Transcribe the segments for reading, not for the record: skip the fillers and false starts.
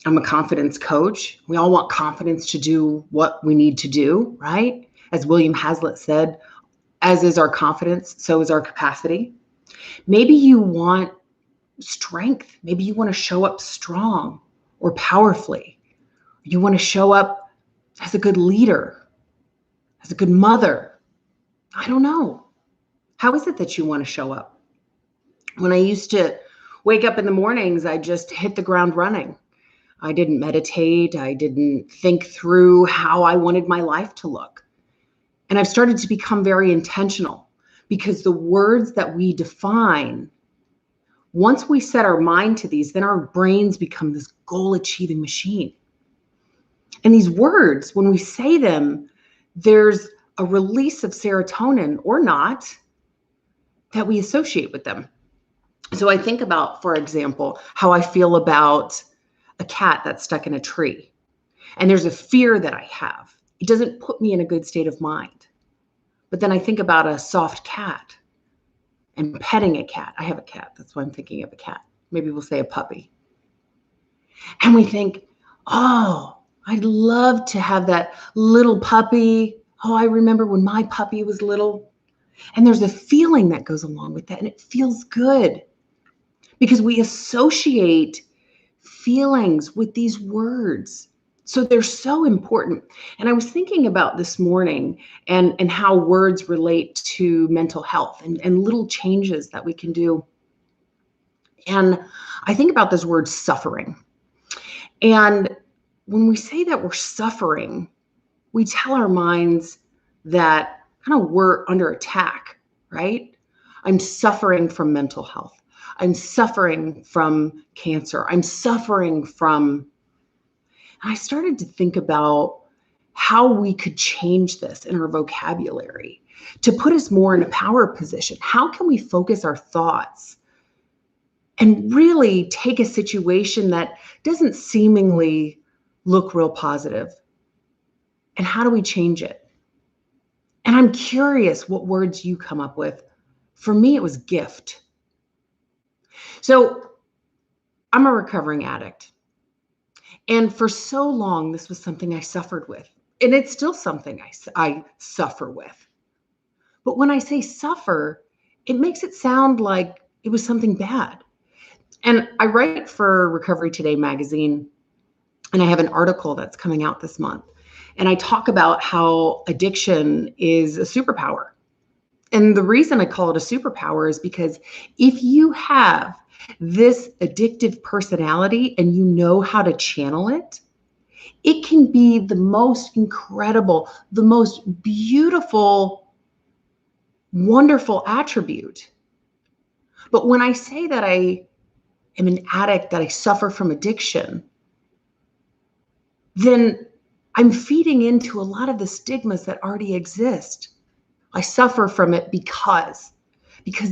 I'm a confidence coach. We all want confidence to do what we need to do, right? As William Hazlitt said, as is our confidence, so is our capacity. Maybe you want strength. Maybe you want to show up strong or powerfully. You want to show up as a good leader, as a good mother. I don't know. How is it that you want to show up? When I used to wake up in the mornings, I just hit the ground running. I didn't meditate. I didn't think through how I wanted my life to look. And I've started to become very intentional because the words that we define, once we set our mind to these, then our brains become this goal-achieving machine. And these words, when we say them, there's a release of serotonin or not that we associate with them. So I think about, for example, how I feel about a cat that's stuck in a tree. And there's a fear that I have. It doesn't put me in a good state of mind. But then I think about a soft cat and petting a cat. I have a cat. That's why I'm thinking of a cat. Maybe we'll say a puppy. And we think, oh, I'd love to have that little puppy. Oh, I remember when my puppy was little. And there's a feeling that goes along with that. And it feels good because we associate feelings with these words. So they're so important. And I was thinking about this morning and how words relate to mental health and little changes that we can do. And I think about this word suffering. And when we say that we're suffering, we tell our minds that kind of we're under attack, right? I'm suffering from mental health. I'm suffering from cancer. I'm suffering from. I started to think about how we could change this in our vocabulary to put us more in a power position. How can we focus our thoughts and really take a situation that doesn't seemingly look real positive? And how do we change it? And I'm curious what words you come up with. For me, it was gift. So I'm a recovering addict. And for so long, this was something I suffered with. And it's still something I suffer with. But when I say suffer, it makes it sound like it was something bad. And I write for Recovery Today magazine, and I have an article that's coming out this month. And I talk about how addiction is a superpower. And the reason I call it a superpower is because if you have this addictive personality and you know how to channel it, it can be the most incredible, the most beautiful, wonderful attribute. But when I say that I am an addict, that I suffer from addiction, then I'm feeding into a lot of the stigmas that already exist. I suffer from it because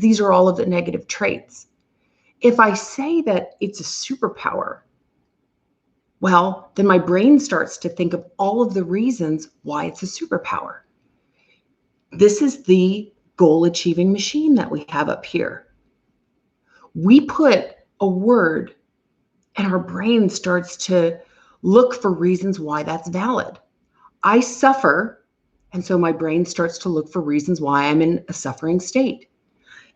these are all of the negative traits. If I say that it's a superpower, well, then my brain starts to think of all of the reasons why it's a superpower. This is the goal-achieving machine that we have up here. We put a word and our brain starts to look for reasons why that's valid. I suffer, and so my brain starts to look for reasons why I'm in a suffering state.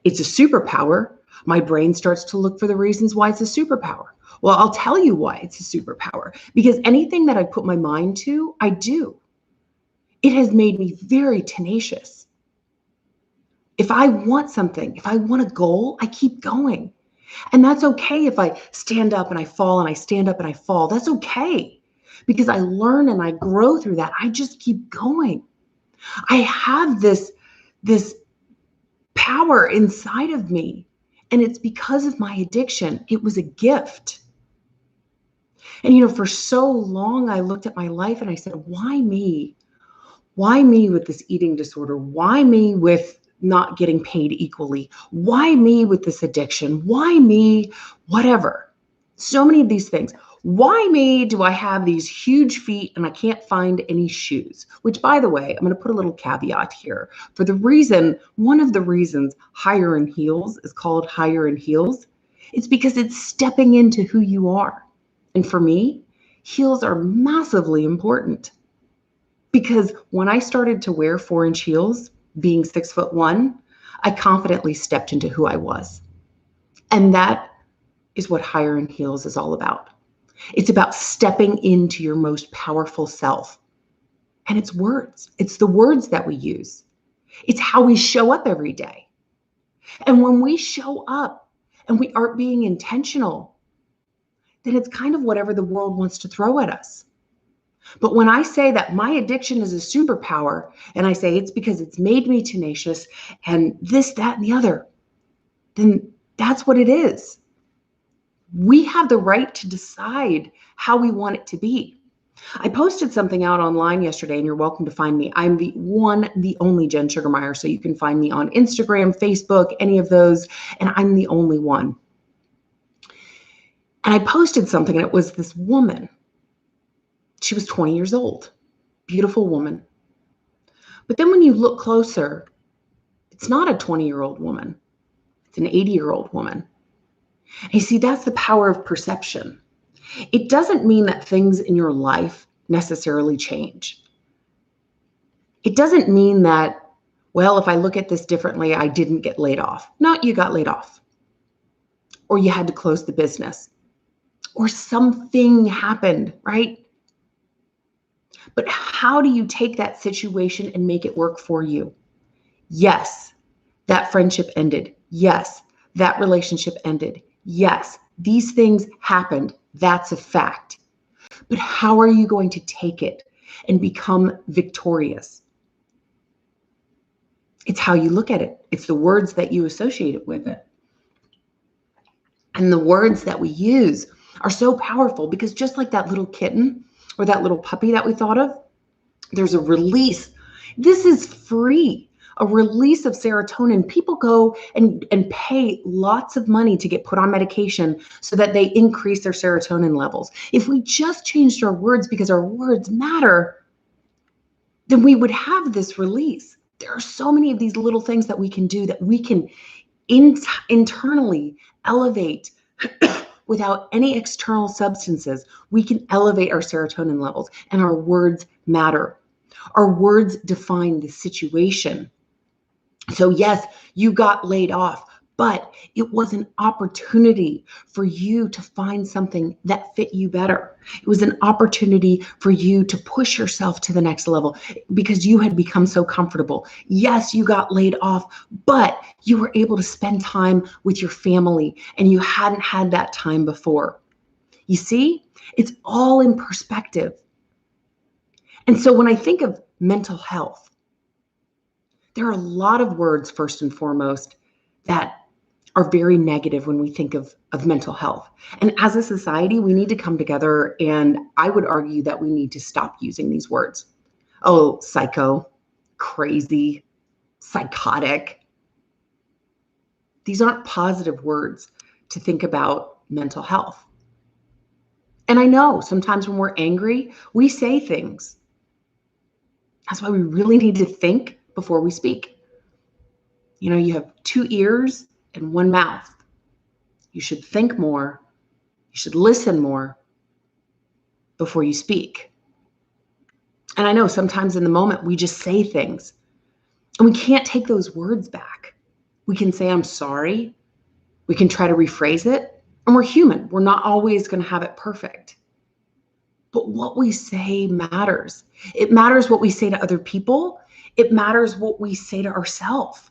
It's a superpower. My brain starts to look for the reasons why it's a superpower. Well, I'll tell you why it's a superpower. Because anything that I put my mind to, I do. It has made me very tenacious. If I want something, if I want a goal, I keep going. And that's okay if I stand up and I fall and I stand up and I fall. That's okay. Because I learn and I grow through that. I just keep going. I have this power inside of me. And it's because of my addiction. It was a gift. And, for so long, I looked at my life and I said, why me? Why me with this eating disorder? Why me with not getting paid equally? Why me with this addiction? Why me? Whatever. So many of these things. Why me do I have these huge feet and I can't find any shoes? Which, by the way, I'm going to put a little caveat here. One of the reasons Higher in Heels is called Higher in Heels, it's because it's stepping into who you are. And for me, heels are massively important because when I started to wear 4-inch heels, being 6'1", I confidently stepped into who I was. And that is what Higher in Heels is all about. It's about stepping into your most powerful self. And it's words. It's the words that we use. It's how we show up every day. And when we show up and we aren't being intentional, then it's kind of whatever the world wants to throw at us. But when I say that my addiction is a superpower, and I say it's because it's made me tenacious and this, that, and the other, then that's what it is. We have the right to decide how we want it to be. I posted something out online yesterday, and you're welcome to find me. I'm the only Jen Sugarmeyer. So you can find me on Instagram, Facebook, any of those, and I'm the only one. And I posted something, and it was this woman. She was 20 years old, beautiful woman. But then when you look closer, it's not a 20-year-old woman. It's an 80-year-old woman. And you see, that's the power of perception. It doesn't mean that things in your life necessarily change. It doesn't mean that, well, if I look at this differently, I didn't get laid off. No, you got laid off. Or you had to close the business. Or something happened, right? But how do you take that situation and make it work for you? Yes, that friendship ended. Yes, that relationship ended. Yes, these things happened. That's a fact. But how are you going to take it and become victorious? It's how you look at it. It's the words that you associate it with it. And the words that we use are so powerful because just like that little kitten or that little puppy that we thought of, there's a release. This is free, a release of serotonin. People go and pay lots of money to get put on medication so that they increase their serotonin levels. If we just changed our words because our words matter, then we would have this release. There are so many of these little things that we can do that we can internally elevate without any external substances. We can elevate our serotonin levels, and our words matter. Our words define the situation. So yes, you got laid off, but it was an opportunity for you to find something that fit you better. It was an opportunity for you to push yourself to the next level because you had become so comfortable. Yes, you got laid off, but you were able to spend time with your family and you hadn't had that time before. You see, it's all in perspective. And so when I think of mental health, there are a lot of words, first and foremost, that are very negative when we think of mental health. And as a society, we need to come together, and I would argue that we need to stop using these words. Oh, psycho, crazy, psychotic. These aren't positive words to think about mental health. And I know sometimes when we're angry, we say things. That's why we really need to think before we speak. You know, you have 2 ears and 1 mouth. You should think more. You should listen more before you speak. And I know sometimes in the moment we just say things and we can't take those words back. We can say, I'm sorry. We can try to rephrase it. And we're human. We're not always going to have it perfect. But what we say matters. It matters what we say to other people. It matters what we say to ourselves.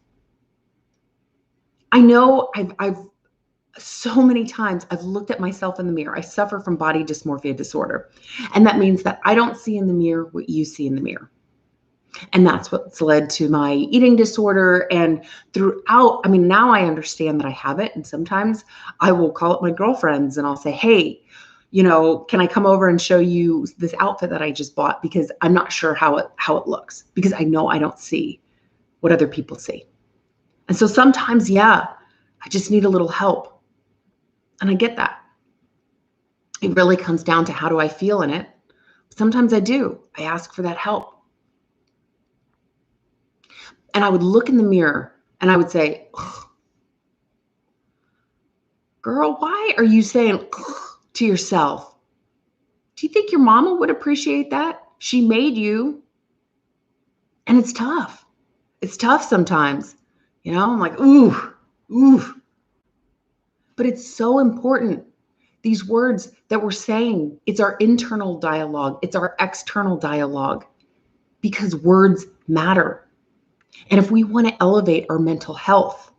I know I've so many times I've looked at myself in the mirror. I suffer from body dysmorphia disorder. And that means that I don't see in the mirror what you see in the mirror. And that's what's led to my eating disorder. And throughout, I mean, now I understand that I have it. And sometimes I will call up my girlfriends and I'll say, hey, you know, can I come over and show you this outfit that I just bought? Because I'm not sure how it looks, because I know I don't see what other people see. And so sometimes, yeah, I just need a little help. And I get that. It really comes down to how do I feel in it. Sometimes I do. I ask for that help. And I would look in the mirror and I would say, girl, why are you saying to yourself? Do you think your mama would appreciate that? She made you, and it's tough. It's tough sometimes. I'm like, ooh, ooh. But it's so important. These words that we're saying, it's our internal dialogue, it's our external dialogue, because words matter. And if we want to elevate our mental health,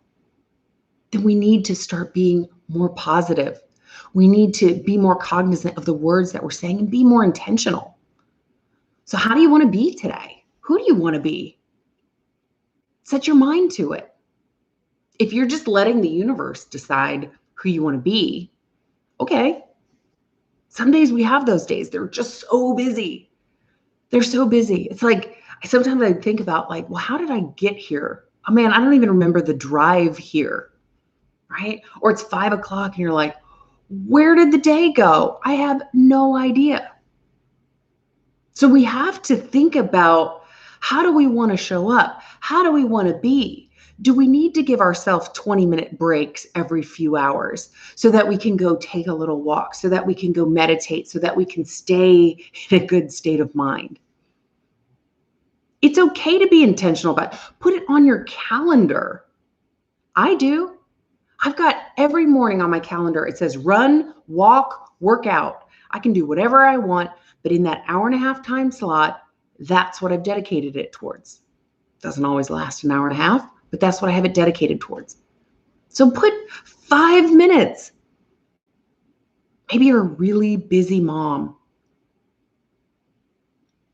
then we need to start being more positive. We need to be more cognizant of the words that we're saying and be more intentional. So how do you want to be today? Who do you want to be? Set your mind to it. If you're just letting the universe decide who you want to be, okay. Some days we have those days. They're just so busy. They're so busy. It's like, sometimes I think about like, well, how did I get here? Oh man, I don't even remember the drive here, right? Or it's 5 o'clock and you're like, where did the day go? I have no idea. So we have to think about, how do we want to show up? How do we want to be? Do we need to give ourselves 20-minute breaks every few hours so that we can go take a little walk, so that we can go meditate, so that we can stay in a good state of mind? It's okay to be intentional about it. Put it on your calendar. I do. I've got every morning on my calendar, it says run, walk, work out. I can do whatever I want, but in that hour and a half time slot, that's what I've dedicated it towards. Doesn't always last an hour and a half, but that's what I have it dedicated towards. So put 5 minutes. Maybe you're a really busy mom.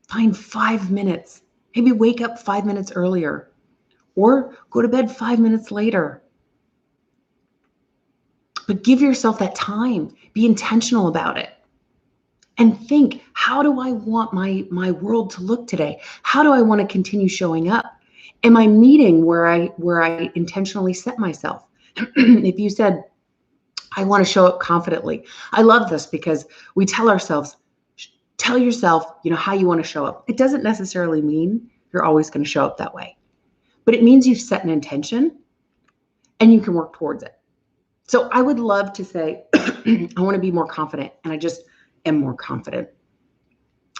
Find 5 minutes. Maybe wake up 5 minutes earlier or go to bed 5 minutes later. But give yourself that time. Be intentional about it. And think, how do I want my world to look today? How do I want to continue showing up? Am I meeting where I intentionally set myself? If you said, I want to show up confidently. I love this because we tell ourselves, tell yourself, how you want to show up. It doesn't necessarily mean you're always going to show up that way, but it means you've set an intention and you can work towards it. So I would love to say, I want to be more confident, and I just am more confident.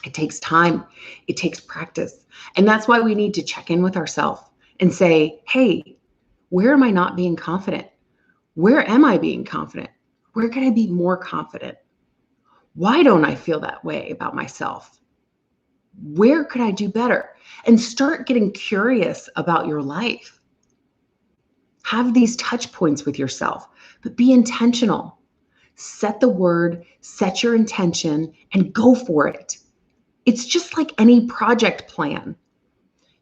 It takes time. It takes practice. And that's why we need to check in with ourselves and say, hey, where am I not being confident? Where am I being confident? Where can I be more confident? Why don't I feel that way about myself? Where could I do better? And start getting curious about your life. Have these touch points with yourself, but be intentional. Set the word, set your intention, and go for it. It's just like any project plan.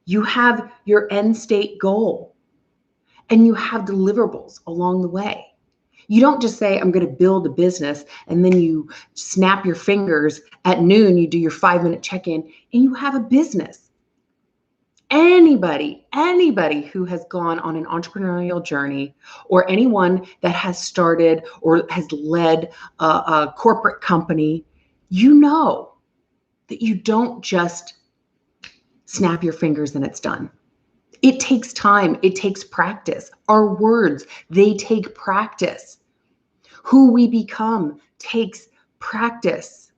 You have your end state goal and you have deliverables along the way. You don't just say, I'm going to build a business, and then you snap your fingers at noon, you do your 5-minute check-in, and you have a business. Anybody who has gone on an entrepreneurial journey, or anyone that has started or has led a corporate company, you know that you don't just snap your fingers and it's done. It takes time. It takes practice. Our words, they take practice. Who we become takes practice.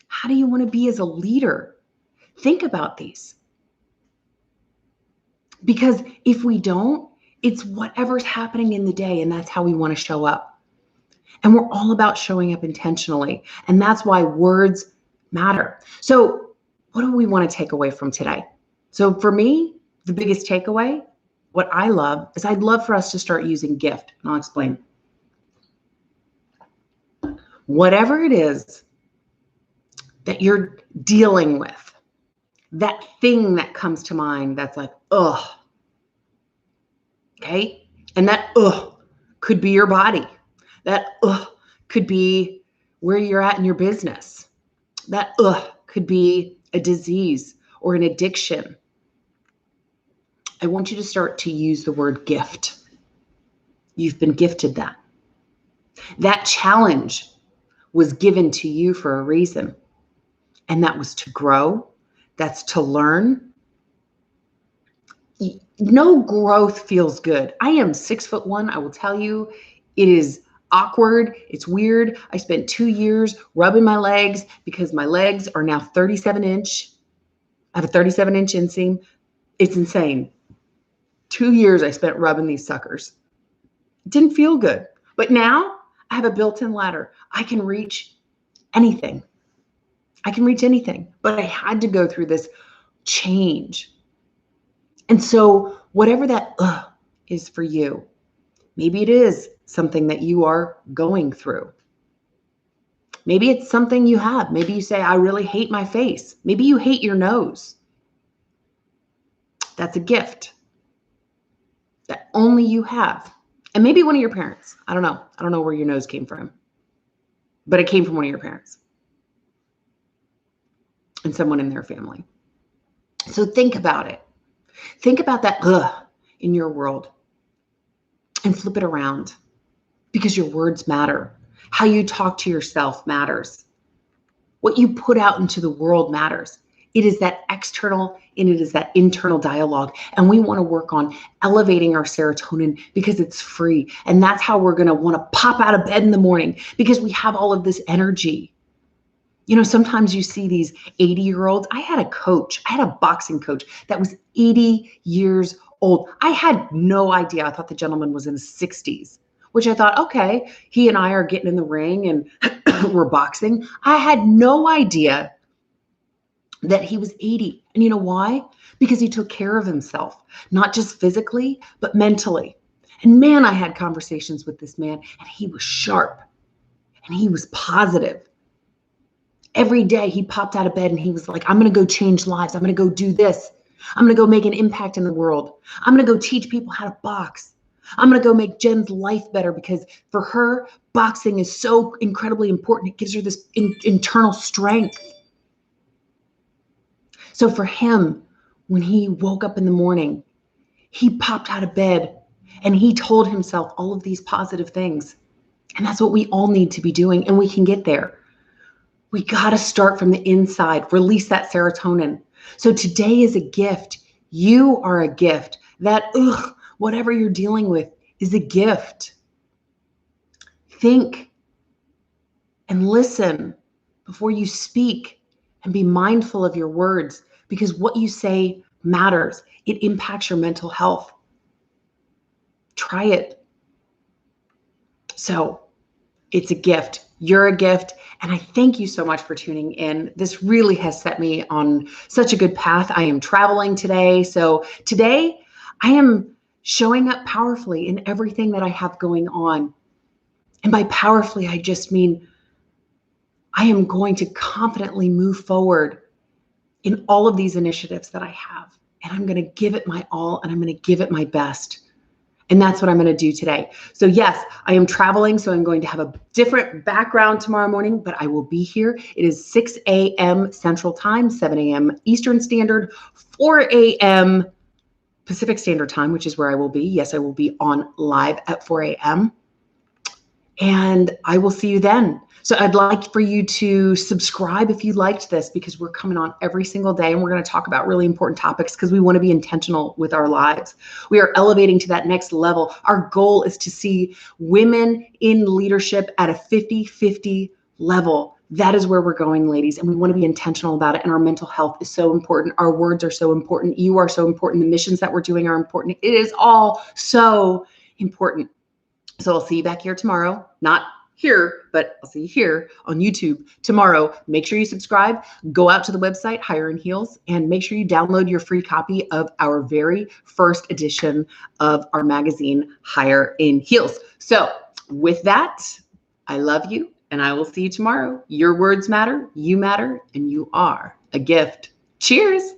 How do you want to be as a leader? Think about these. Because if we don't, it's whatever's happening in the day, and that's how we want to show up. And we're all about showing up intentionally. And that's why words matter. So what do we want to take away from today? So for me, the biggest takeaway, what I love is I'd love for us to start using gift. And I'll explain. Whatever it is that you're dealing with, that thing that comes to mind that's like, ugh. Okay? And that ugh could be your body. That ugh could be where you're at in your business. That ugh could be a disease or an addiction. I want you to start to use the word gift. You've been gifted that. That challenge was given to you for a reason. And that was to grow. That's to learn. No growth feels good. I am 6'1". I will tell you, it is awkward. It's weird. I spent 2 years rubbing my legs because my legs are now 37 inch. I have a 37-inch inseam. It's insane. 2 years I spent rubbing these suckers. It didn't feel good. But now I have a built-in ladder. I can reach anything. I can reach anything. But I had to go through this change. And so whatever that is for you, maybe it is something that you are going through. Maybe it's something you have. Maybe you say, I really hate my face. Maybe you hate your nose. That's a gift that only you have. And maybe one of your parents. I don't know. I don't know where your nose came from, but it came from one of your parents and someone in their family. So think about it. Think about that in your world and flip it around, because your words matter. How you talk to yourself matters. What you put out into the world matters. It is that external and it is that internal dialogue. And we want to work on elevating our serotonin because it's free. And that's how we're going to want to pop out of bed in the morning, because we have all of this energy. You know, sometimes you see these 80-year-olds. I had a boxing coach that was 80 years old. I had no idea. I thought the gentleman was in his 60s, which I thought, okay, he and I are getting in the ring and we're boxing. I had no idea that he was 80. And you know why? Because he took care of himself, not just physically, but mentally. And man, I had conversations with this man, and he was sharp and he was positive. Every day he popped out of bed and he was like, I'm going to go change lives. I'm going to go do this. I'm going to go make an impact in the world. I'm going to go teach people how to box. I'm going to go make Jen's life better, because for her, boxing is so incredibly important. It gives her this internal strength. So for him, when he woke up in the morning, he popped out of bed and he told himself all of these positive things. And that's what we all need to be doing. And we can get there. We got to start from the inside, release that serotonin. So today is a gift. You are a gift. That whatever you're dealing with is a gift. Think and listen before you speak, and be mindful of your words, because what you say matters. It impacts your mental health. Try it. So it's a gift. You're a gift. And I thank you so much for tuning in. This really has set me on such a good path. I am traveling today. So today I am showing up powerfully in everything that I have going on. And by powerfully, I just mean I am going to confidently move forward in all of these initiatives that I have. And I'm going to give it my all, and I'm going to give it my best. And that's what I'm going to do today. So yes, I am traveling, so I'm going to have a different background tomorrow morning, but I will be here. It is 6 a.m. Central Time, 7 a.m. Eastern Standard, 4 a.m. Pacific Standard Time, which is where I will be. Yes, I will be on live at 4 a.m. And I will see you then. So I'd like for you to subscribe if you liked this, because we're coming on every single day and we're going to talk about really important topics, because we want to be intentional with our lives. We are elevating to that next level. Our goal is to see women in leadership at a 50-50 level. That is where we're going, ladies. And we want to be intentional about it. And our mental health is so important. Our words are so important. You are so important. The missions that we're doing are important. It is all so important. So I'll see you back here tomorrow. Not here, but I'll see you here on YouTube tomorrow. Make sure you subscribe. Go out to the website, Higher in Heels, and make sure you download your free copy of our very first edition of our magazine, Higher in Heels. So with that, I love you, and I will see you tomorrow. Your words matter, you matter, and you are a gift. Cheers.